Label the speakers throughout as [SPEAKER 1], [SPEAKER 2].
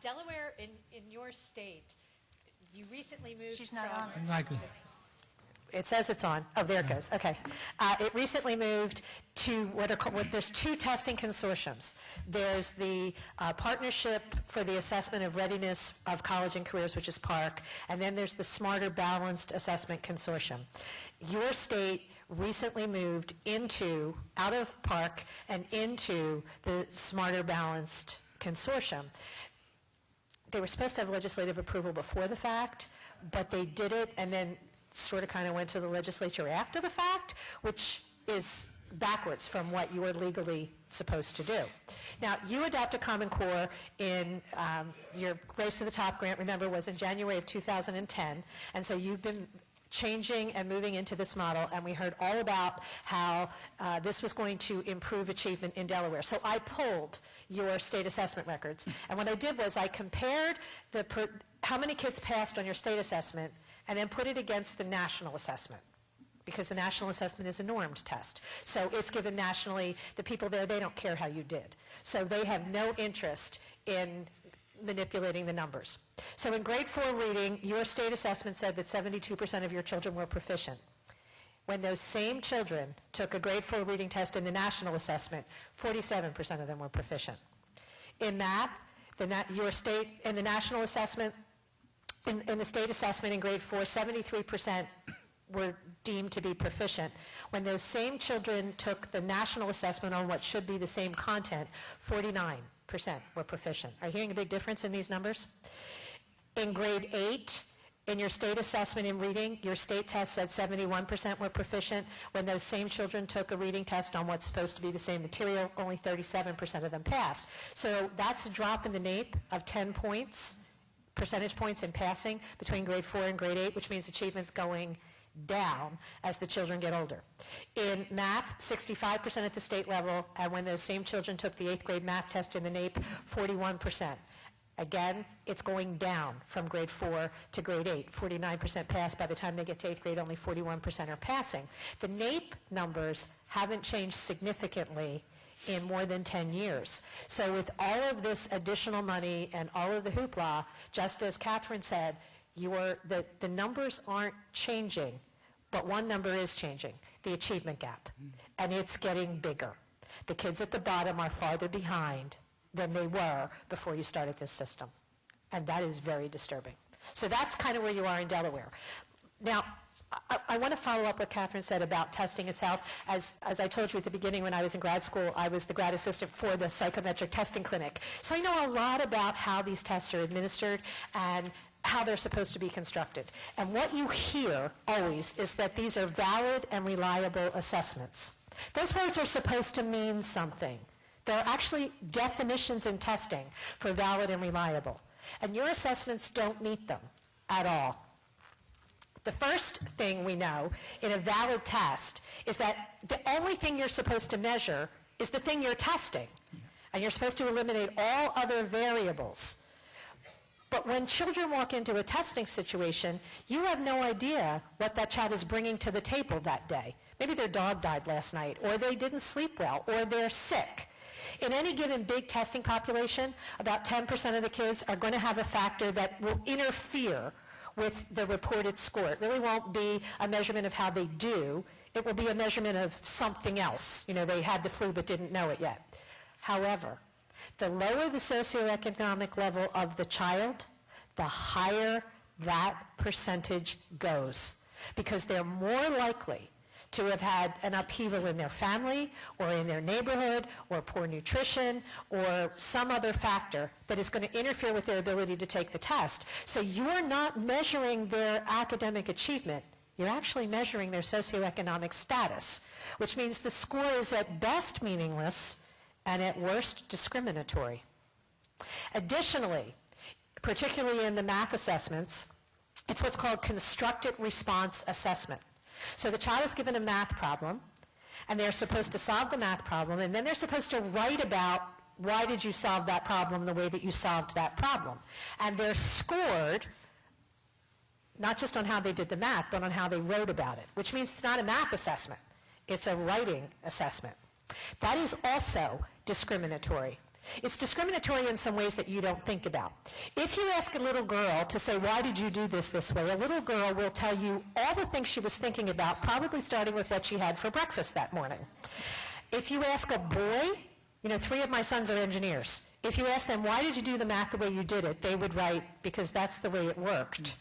[SPEAKER 1] Delaware, in your state, you recently moved
[SPEAKER 2] She's not
[SPEAKER 1] from...
[SPEAKER 2] on.
[SPEAKER 3] Not good.
[SPEAKER 1] It says it's on. Oh, there it goes. Okay. It recently moved to there's two testing consortiums. There's the Partnership for the Assessment of Readiness of College and Careers, which is PARCC, and then there's the Smarter Balanced Assessment Consortium. Your state recently moved out of PARCC and into the Smarter Balanced Consortium. They were supposed to have legislative approval before the fact, but they did it and then sort of kind of went to the legislature after the fact, which is backwards from what you are legally supposed to do. Now, you adopted Common Core in your Race to the Top grant, remember, was in January of 2010, and so you've been changing and moving into this model, and we heard all about how this was going to improve achievement in Delaware. So I pulled your state assessment records, and what I did was I compared how many kids passed on your state assessment and then put it against the national assessment, because the national assessment is a normed test. So it's given nationally. The people there, they don't care how you did. So they have no interest in manipulating the numbers. So in grade 4 reading, your state assessment said that 72% of your children were proficient. When those same children took a grade 4 reading test in the national assessment, 47% of them were proficient. In math, your state, in the national assessment, in the state assessment in grade 4, 73% were deemed to be proficient. When those same children took the national assessment on what should be the same content, 49% were proficient. Are you hearing a big difference in these numbers? In grade 8, in your state assessment in reading, your state test said 71% were proficient. When those same children took a reading test on what's supposed to be the same material, only 37% of them passed. So that's a drop in the NAEP of 10 percentage points in passing between grade 4 and grade 8, which means achievement's going down as the children get older. In math, 65% at the state level, and when those same children took the 8th grade math test in the NAEP, 41%. Again, it's going down from grade 4 to grade 8. 49% pass. By the time they get to 8th grade, only 41% are passing. The NAEP numbers haven't changed significantly in more than 10 years. So with all of this additional money and all of the hoopla, just as Catherine said, the numbers aren't changing, but one number is changing, the achievement gap, and it's getting bigger. The kids at the bottom are farther behind than they were before you started this system, and that is very disturbing. So that's kind of where you are in Delaware. Now, I want to follow up what Catherine said about testing itself. As I told you at the beginning, when I was in grad school, I was the grad assistant for the psychometric testing clinic. So I know a lot about how these tests are administered and how they're supposed to be constructed. And what you hear always is that these are valid and reliable assessments. Those words are supposed to mean something. There are actually definitions in testing for valid and reliable. And your assessments don't meet them at all. The first thing we know in a valid test is that the only thing you're supposed to measure is the thing you're testing. And you're supposed to eliminate all other variables. But when children walk into a testing situation, you have no idea what that child is bringing to the table that day. Maybe their dog died last night, or they didn't sleep well, or they're sick. In any given big testing population, about 10% of the kids are going to have a factor that will interfere with the reported score. It really won't be a measurement of how they do. It will be a measurement of something else. You know, they had the flu but didn't know it yet. However, the lower the socioeconomic level of the child, the higher that percentage goes, because they're more likely to have had an upheaval in their family or in their neighborhood or poor nutrition or some other factor that is going to interfere with their ability to take the test. So you're not measuring their academic achievement. You're actually measuring their socioeconomic status, which means the score is at best meaningless and at worst discriminatory. Additionally, particularly in the math assessments, it's what's called constructed response assessment. So the child is given a math problem, and they're supposed to solve the math problem, and then they're supposed to write about why did you solve that problem the way that you solved that problem. And they're scored not just on how they did the math, but on how they wrote about it, which means it's not a math assessment. It's a writing assessment. That is also discriminatory. It's discriminatory in some ways that you don't think about. If you ask a little girl to say, why did you do this way, a little girl will tell you all the things she was thinking about, probably starting with what she had for breakfast that morning. If you ask a boy, 3 of my sons are engineers. If you ask them, why did you do the math the way you did it, they would write, because that's the way it worked.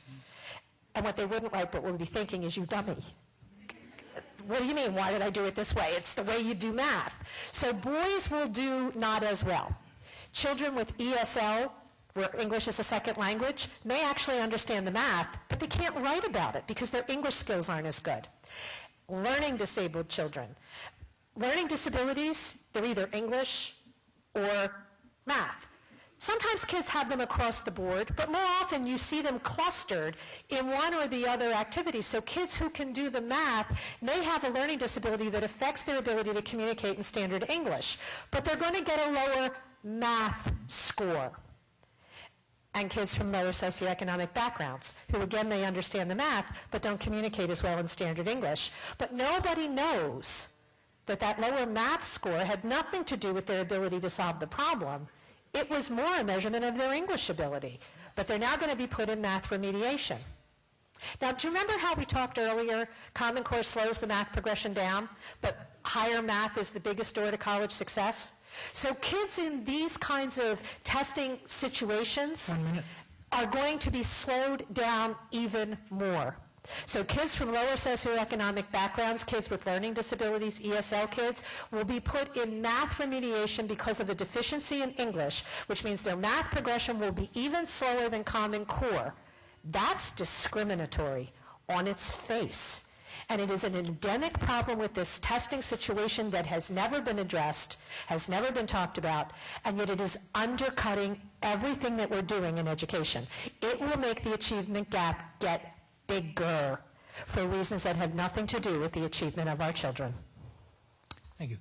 [SPEAKER 1] And what they wouldn't write, but would be thinking is, you dummy. What do you mean, why did I do it this way? It's the way you do math. So boys will do not as well. Children with ESL, where English is a second language, may actually understand the math, but they can't write about it because their English skills aren't as good. Learning disabled children. Learning disabilities, they're either English or math. Sometimes kids have them across the board, but more often you see them clustered in one or the other activity. So kids who can do the math may have a learning disability that affects their ability to communicate in standard English, but they're going to get a lower math score. And kids from lower socioeconomic backgrounds, who again may understand the math, but don't communicate as well in standard English. But nobody knows that that lower math score had nothing to do with their ability to solve the problem. It was more a measurement of their English ability. But they're now going to be put in math remediation. Now, do you remember how we talked earlier? Common Core slows the math progression down, but higher math is the biggest door to college success? So kids in these kinds of testing situations are going to be slowed down even more. So kids from lower socioeconomic backgrounds, kids with learning disabilities, ESL kids, will be put in math remediation because of a deficiency in English, which means their math progression will be even slower than Common Core. That's discriminatory on its face. And it is an endemic problem with this testing situation that has never been addressed, has never been talked about, and yet it is undercutting everything that we're doing in education. It will make the achievement gap get bigger for reasons that have nothing to do with the achievement of our children.
[SPEAKER 2] Thank you.